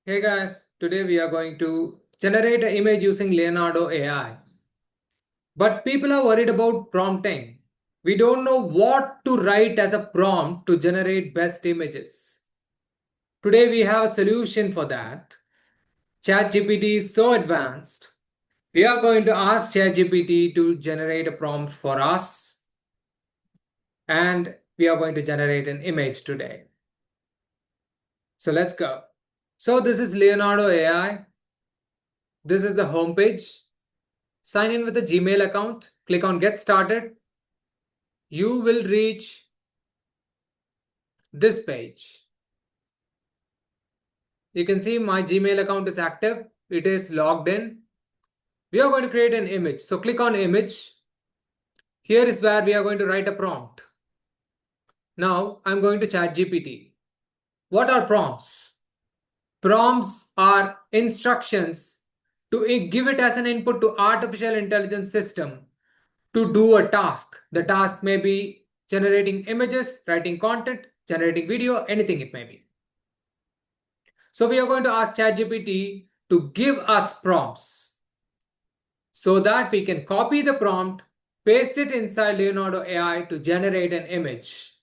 Hey guys, today we are going to generate an image using Leonardo AI. But people are worried about prompting. We don't know what to write as a prompt to generate best images. Today we have a solution for that. ChatGPT is so advanced. We are going to ask ChatGPT to generate a prompt for us, and we are going to generate an image today. So let's go. So this is Leonardo AI. This is the homepage. Sign in with a Gmail account, click on Get Started. You will reach this page. You can see my Gmail account is active. It is logged in. We are going to create an image. So click on Image. Here is where we are going to write a prompt. Now I'm going to ChatGPT. What are prompts? Prompts are instructions to give it as an input to artificial intelligence system to do a task. The task may be generating images, writing content, generating video, anything it may be. So we are going to ask ChatGPT to give us prompts so that we can copy the prompt, paste it inside Leonardo AI to generate an image.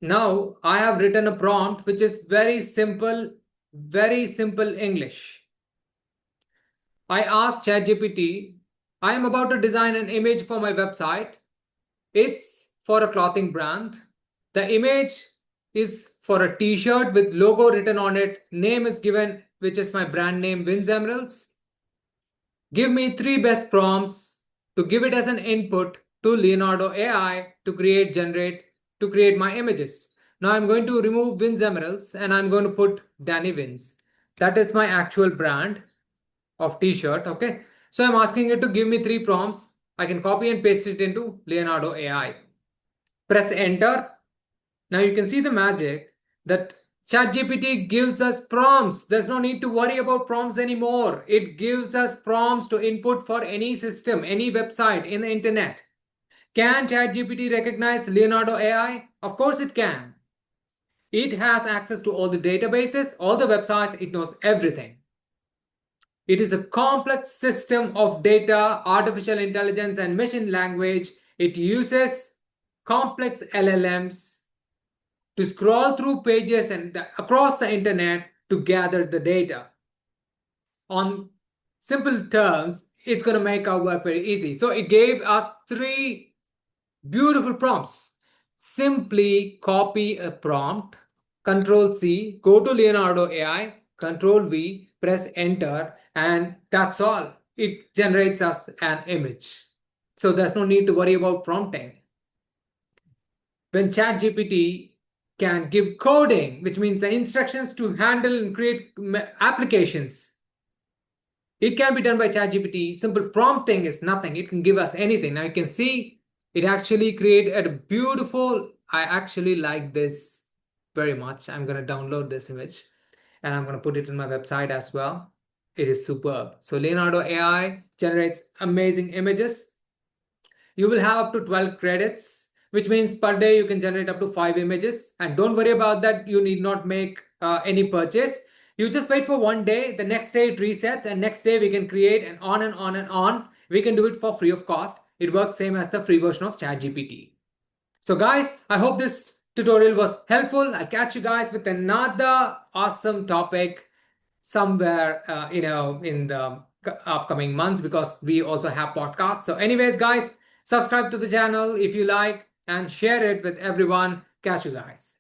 Now I have written a prompt which is very simple English. I asked ChatGPT, I am about to design an image for my website. It's for a clothing brand. The image is for a t-shirt with logo written on it. Name is given, which is my brand name, Wins Emeralds. Give me 3 best prompts to give it as an input to Leonardo AI to create my images. Now I'm going to remove Wins Emeralds and I'm going to put Danny Wins. That is my actual brand of t-shirt. Okay. So I'm asking it to give me 3 prompts. I can copy and paste it into Leonardo AI. Press enter. Now you can see the magic that ChatGPT gives us prompts. There's no need to worry about prompts anymore. It gives us prompts to input for any system, any website in the internet. Can ChatGPT recognize Leonardo AI? Of course it can. It has access to all the databases, all the websites, it knows everything. It is a complex system of data, artificial intelligence, and machine language. It uses complex LLMs to scroll through pages and across the internet to gather the data. On simple terms, it's going to make our work very easy. So it gave us 3 beautiful prompts. Simply copy a prompt, Control C, go to Leonardo AI, Control V, press enter, and that's all. It generates us an image. So there's no need to worry about prompting. When ChatGPT can give coding, which means the instructions to handle and create applications, it can be done by ChatGPT. Simple prompting is nothing. It can give us anything. Now you can see it actually created a beautiful, I actually like this very much. I'm going to download this image and I'm going to put it in my website as well. It is superb. So Leonardo AI generates amazing images. You will have up to 12 credits, which means per day you can generate up to 5 images. And don't worry about that. You need not make any purchase. You just wait for one day. The next day it resets, and next day we can create, and on and on and on. We can do it for free of cost. It works same as the free version of ChatGPT. So guys, I hope this tutorial was helpful. I'll catch you guys with another awesome topic somewhere, in the upcoming months, because we also have podcasts. So anyways, guys, subscribe to the channel if you like and share it with everyone. Catch you guys.